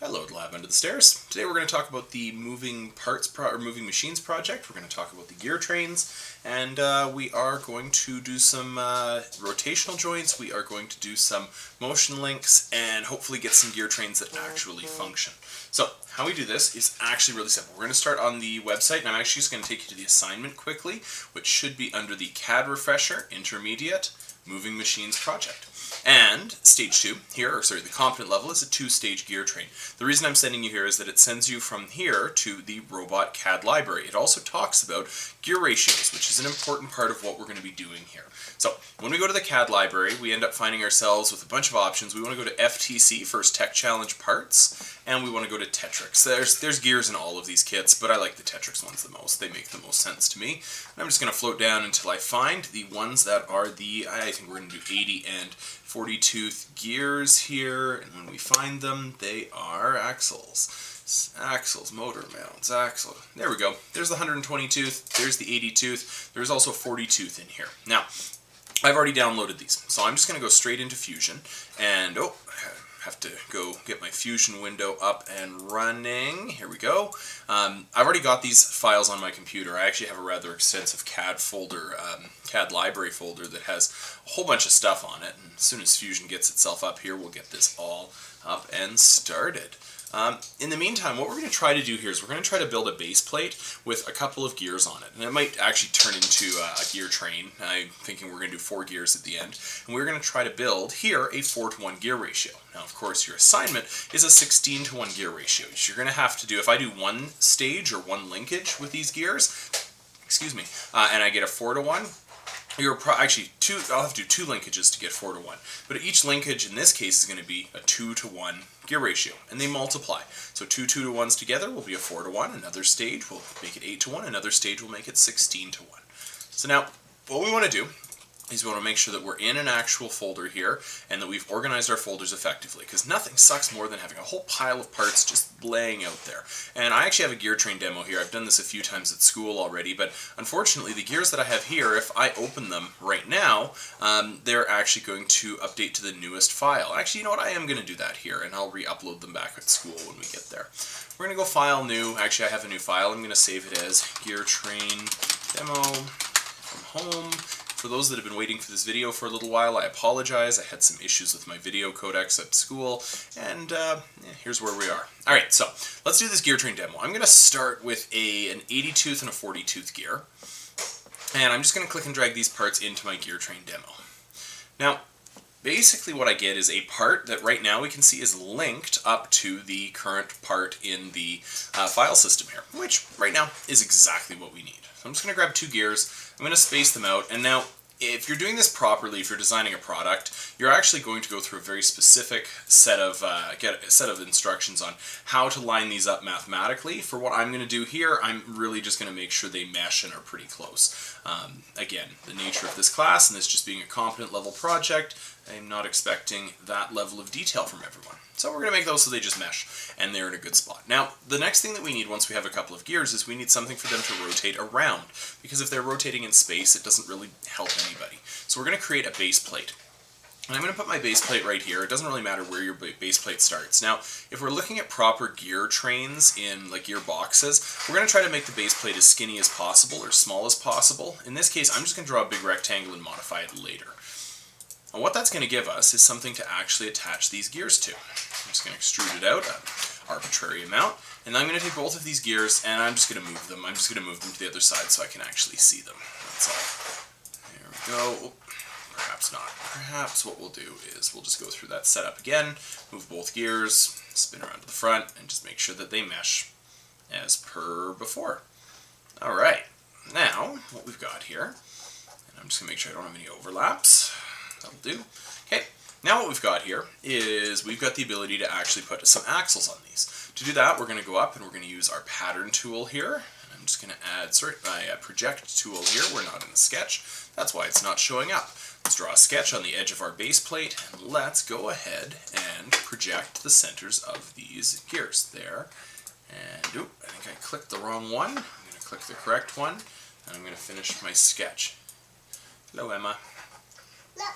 Hello, Lab Under the Stairs. Today we're going to talk about the moving moving machines project. We're going to talk about the gear trains, and we are going to do some rotational joints. We are going to do some motion links, and hopefully get some gear trains that actually function. So how we do this is actually really simple. We're going to start on the website, and I'm actually just going to take you to the assignment quickly, which should be under the CAD Refresher Intermediate Moving Machines project. And stage 2 here, or sorry, the competent level is a 2-stage gear train. The reason I'm sending you here is that it sends you from here to the robot CAD library. It also talks about gear ratios, which is an important part of what we're going to be doing here. So when we go to the CAD library, we end up finding ourselves with a bunch of options. We want to go to FTC, First Tech Challenge Parts, and we want to go to Tetrix. There's gears in all of these kits, but I like the Tetrix ones the most. They make the most sense to me. And I'm just going to float down until I find the ones that are the, I think we're going to do 80 and 40 tooth gears here, and when we find them, they are axles. Axles, motor mounts, axle. There we go. There's the 120 tooth, there's the 80 tooth, there's also 40 tooth in here. Now, I've already downloaded these, so I'm just going to go straight into Fusion, and I have to go get my Fusion window up and running. Here we go. I've already got these files on my computer. I actually have a rather extensive CAD folder, CAD library folder that has a whole bunch of stuff on it. And as soon as Fusion gets itself up here, we'll get this all up and started. In the meantime, what we're going to try to do here is we're going to try to build a base plate with a couple of gears on it. And it might actually turn into a gear train. I'm thinking we're going to do 4 gears at the end. And we're going to try to build here a 4:1 gear ratio. Now, of course, your assignment is a 16:1 gear ratio. You're going to have to do, if I do one stage or one linkage with these gears, excuse me, and I get a 4:1, actually, I'll have to do 2 linkages to get 4:1. But each linkage in this case is going to be a 2:1 gear ratio, and they multiply. So 2 2:1s together will be a 4:1. Another stage will make it 8:1. Another stage will make it 16:1. So now, what we want to do is we want to make sure that we're in an actual folder here and that we've organized our folders effectively, because nothing sucks more than having a whole pile of parts just laying out there. And I actually have a gear train demo here. I've done this a few times at school already, but unfortunately the gears that I have here, if I open them right now, they're actually going to update to the newest file. Actually, you know what? I am going to do that here, and I'll re-upload them back at school when we get there. We're going to go File, New. Actually, I have a new file. I'm going to save it as Gear Train Demo from Home. For those that have been waiting for this video for a little while, I apologize. I had some issues with my video codecs at school, and here's where we are. Alright, so let's do this gear train demo. I'm going to start with an 80 tooth and a 40 tooth gear, and I'm just going to click and drag these parts into my gear train demo. Now, basically what I get is a part that right now we can see is linked up to the current part in the file system here, which right now is exactly what we need. So I'm just going to grab 2 gears, I'm going to space them out, and now if you're doing this properly, if you're designing a product, you're actually going to go through a very specific set of instructions on how to line these up mathematically. For what I'm going to do here, I'm really just going to make sure they mesh and are pretty close. Again, the nature of this class and this just being a competent level project, I'm not expecting that level of detail from everyone. So we're going to make those so they just mesh and they're in a good spot. Now, the next thing that we need once we have a couple of gears is we need something for them to rotate around, because if they're rotating in space, it doesn't really help anybody. So we're going to create a base plate. And I'm going to put my base plate right here. It doesn't really matter where your base plate starts. Now, if we're looking at proper gear trains in like gear boxes, we're going to try to make the base plate as skinny as possible or small as possible. In this case, I'm just going to draw a big rectangle and modify it later. And what that's going to give us is something to actually attach these gears to. I'm just going to extrude it out, an arbitrary amount, and I'm going to take both of these gears and I'm just going to move them. I'm just going to move them to the other side so I can actually see them. That's all. There we go. Oh, perhaps not. Perhaps what we'll do is we'll just go through that setup again, move both gears, spin around to the front, and just make sure that they mesh as per before. Alright, now what we've got here, and I'm just going to make sure I don't have any overlaps. That'll do. Okay, now what we've got here is we've got the ability to actually put some axles on these. To do that, we're going to go up and we're going to use our pattern tool here. And I'm just going to add, my project tool here. We're not in the sketch. That's why it's not showing up. Let's draw a sketch on the edge of our base plate, and let's go ahead and project the centers of these gears. There. And, I think I clicked the wrong one. I'm going to click the correct one, and I'm going to finish my sketch. Hello, Emma. Look,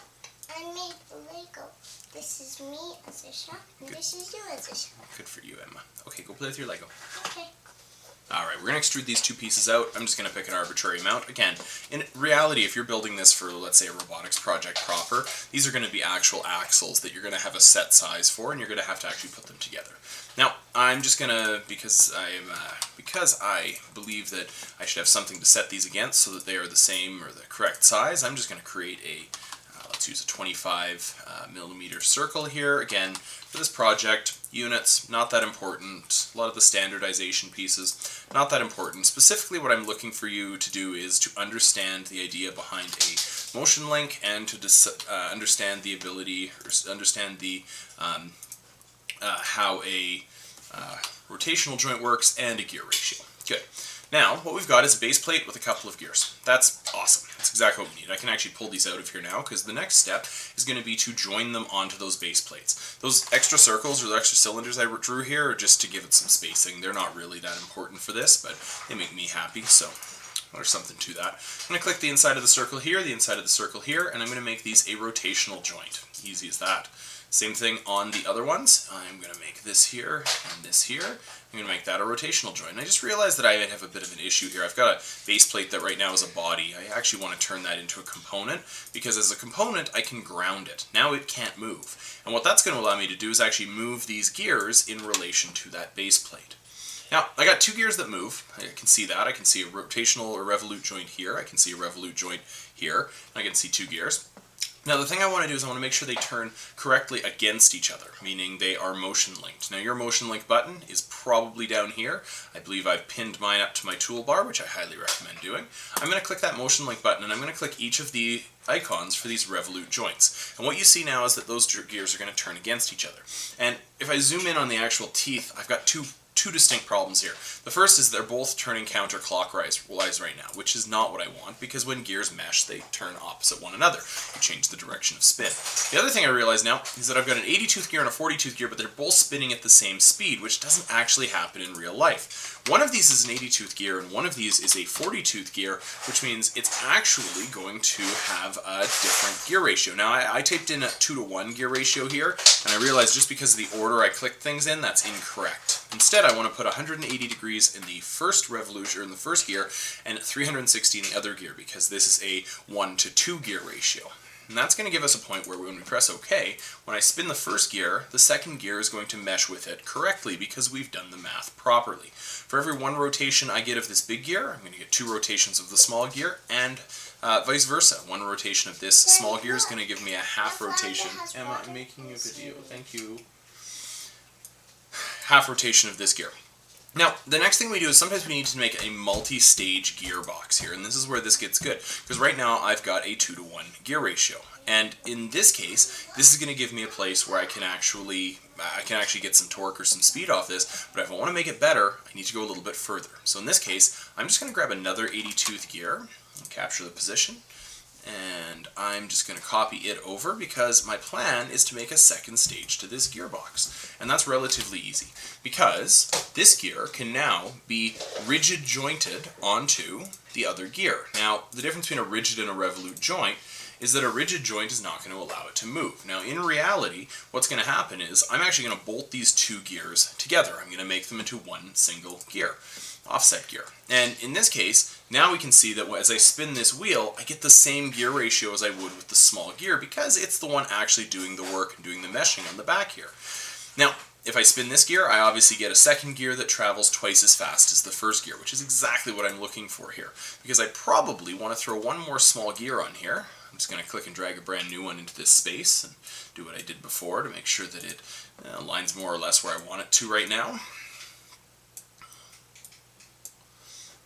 I I made Lego. This is me as a shop, and this is you as a shop. Good for you, Emma. Okay, go play with your Lego. Okay. Alright, we're going to extrude these two pieces out. I'm just going to pick an arbitrary amount. Again, in reality, if you're building this for, let's say, a robotics project proper, these are going to be actual axles that you're going to have a set size for, and you're going to have to actually put them together. Now, I'm just going to, because I believe that I should have something to set these against so that they are the same or the correct size, I'm just going to create a, let's use a 25 millimeter circle here. Again, for this project, units, not that important. A lot of the standardization pieces, not that important. Specifically, what I'm looking for you to do is to understand the idea behind a motion link and to understand the ability, or understand the how a rotational joint works and a gear ratio. Good. Now, what we've got is a base plate with a couple of gears. That's awesome. That's exactly what we need. I can actually pull these out of here now because the next step is going to be to join them onto those base plates. Those extra circles or the extra cylinders I drew here are just to give it some spacing. They're not really that important for this, but they make me happy, so there's something to that. I'm going to click the inside of the circle here, the inside of the circle here, and I'm going to make these a rotational joint. Easy as that. Same thing on the other ones. I'm going to make this here and this here. I'm going to make that a rotational joint. And I just realized that I have a bit of an issue here. I've got a base plate that right now is a body. I actually want to turn that into a component because as a component I can ground it. Now it can't move. And what that's going to allow me to do is actually move these gears in relation to that base plate. Now, I got two gears that move. I can see that. I can see a rotational or revolute joint here. I can see a revolute joint here. I can see two gears. Now the thing I want to do is I want to make sure they turn correctly against each other, meaning they are motion linked. Now your motion link button is probably down here. I believe I've pinned mine up to my toolbar, which I highly recommend doing. I'm going to click that motion link button and I'm going to click each of the icons for these revolute joints. And what you see now is that those gears are going to turn against each other. And if I zoom in on the actual teeth, I've got two distinct problems here. The first is they're both turning counterclockwise right now, which is not what I want because when gears mesh, they turn opposite one another. You change the direction of spin. The other thing I realize now is that I've got an 80-tooth gear and a 40-tooth gear, but they're both spinning at the same speed, which doesn't actually happen in real life. One of these is an 80-tooth gear and one of these is a 40-tooth gear, which means it's actually going to have a different gear ratio. Now, I typed in a 2-to-1 gear ratio here, and I realized just because of the order I clicked things in, that's incorrect. Instead, I want to put 180 degrees in the first revolution, or in the first gear, and 360 in the other gear, because this is a 1-to-2 gear ratio. And that's going to give us a point where when we press OK, when I spin the first gear, the second gear is going to mesh with it correctly because we've done the math properly. For every one rotation I get of this big gear, I'm going to get 2 rotations of the small gear, and vice versa. One rotation of this small gear is going to give me a half rotation. Emma, I'm making a video. Thank you. Half rotation of this gear. Now, the next thing we do is sometimes we need to make a multi-stage gearbox here, and this is where this gets good, because right now I've got a 2-to-1 gear ratio, and in this case, this is going to give me a place where I can actually get some torque or some speed off this, but if I want to make it better, I need to go a little bit further. So in this case, I'm just going to grab another 80-tooth gear, and capture the position, and I'm just going to copy it over because my plan is to make a second stage to this gearbox. And that's relatively easy because this gear can now be rigid jointed onto the other gear. Now, the difference between a rigid and a revolute joint is that a rigid joint is not going to allow it to move. Now, in reality, what's going to happen is I'm actually going to bolt these two gears together. I'm going to make them into one single gear, offset gear. And in this case, now we can see that as I spin this wheel, I get the same gear ratio as I would with the small gear because it's the one actually doing the work and doing the meshing on the back here. Now, if I spin this gear, I obviously get a second gear that travels twice as fast as the first gear, which is exactly what I'm looking for here. Because I probably want to throw one more small gear on here. I'm just going to click and drag a brand new one into this space and do what I did before to make sure that it aligns more or less where I want it to right now.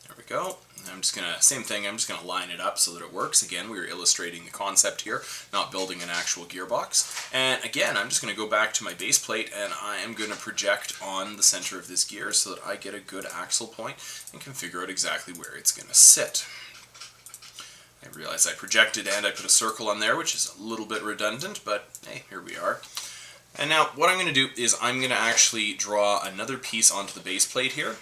There we go. I'm just going to, same thing, I'm just going to line it up so that it works. Again, we were illustrating the concept here, not building an actual gearbox. And again, I'm just going to go back to my base plate and I am going to project on the center of this gear so that I get a good axle point and can figure out exactly where it's going to sit. I realize I projected and I put a circle on there, which is a little bit redundant, but hey, here we are. And now what I'm going to do is I'm going to actually draw another piece onto the base plate here.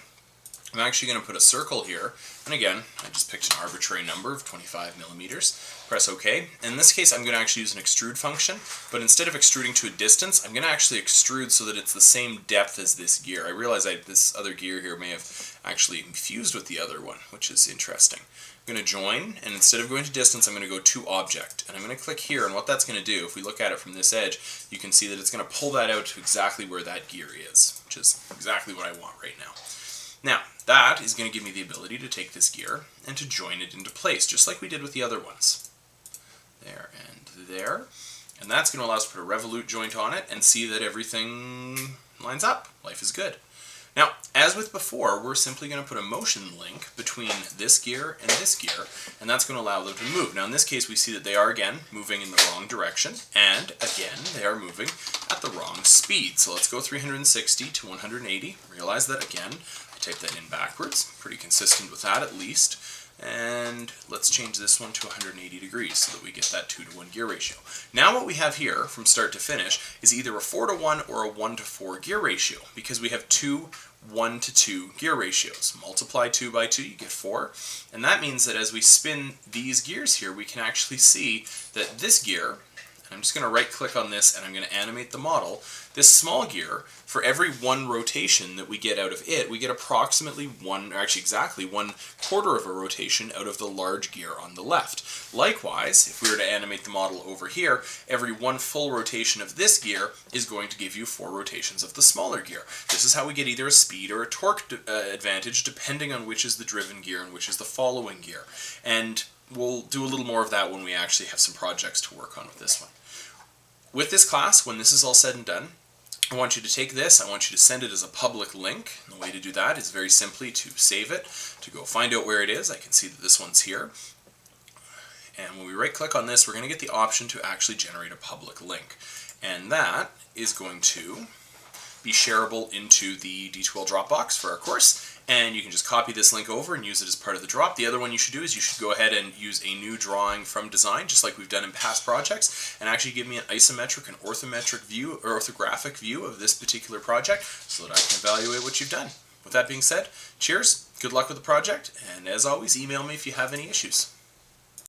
I'm actually going to put a circle here, and again, I just picked an arbitrary number of 25 millimeters. Press OK. In this case, I'm going to actually use an extrude function, but instead of extruding to a distance, I'm going to actually extrude so that it's the same depth as this gear. I realize this other gear here may have actually fused with the other one, which is interesting. I'm going to join, and instead of going to distance, I'm going to go to object, and I'm going to click here, and what that's going to do, if we look at it from this edge, you can see that it's going to pull that out to exactly where that gear is, which is exactly what I want right now. Now, that is going to give me the ability to take this gear and to join it into place, just like we did with the other ones. There and there. And that's going to allow us to put a revolute joint on it and see that everything lines up. Life is good. Now, as with before, we're simply going to put a motion link between this gear and this gear, and that's going to allow them to move. Now, in this case, we see that they are, again, moving in the wrong direction, and, again, they are moving at the wrong speed. So let's go 360 to 180. Realize that, again, I typed that in backwards. Pretty consistent with that, at least. And let's change this one to 180 degrees so that we get that 2-to-1 gear ratio. Now what we have here from start to finish is either a 4-to-1 or a 1-to-4 gear ratio, because we have two 1-to-2 gear ratios. Multiply 2 by 2, you get 4. And that means that as we spin these gears here, we can actually see that this gear, and I'm just going to right click on this and I'm going to animate the model, this small gear, for every one rotation that we get out of it, we get approximately one, or actually exactly 1/4 of a rotation out of the large gear on the left. Likewise, if we were to animate the model over here, every one full rotation of this gear is going to give you 4 rotations of the smaller gear. This is how we get either a speed or a torque advantage depending on which is the driven gear and which is the following gear. And we'll do a little more of that when we actually have some projects to work on with this one. With this class, when this is all said and done, I want you to take this, I want you to send it as a public link. And the way to do that is very simply to save it, to go find out where it is. I can see that this one's here. And when we right click on this, we're going to get the option to actually generate a public link. And that is going to be shareable into the D2L Dropbox for our course. And you can just copy this link over and use it as part of the drop. The other one you should do is you should go ahead and use a new drawing from design, just like we've done in past projects, and actually give me an isometric and orthometric view, or orthographic view of this particular project so that I can evaluate what you've done. With that being said, cheers, good luck with the project, and as always, email me if you have any issues.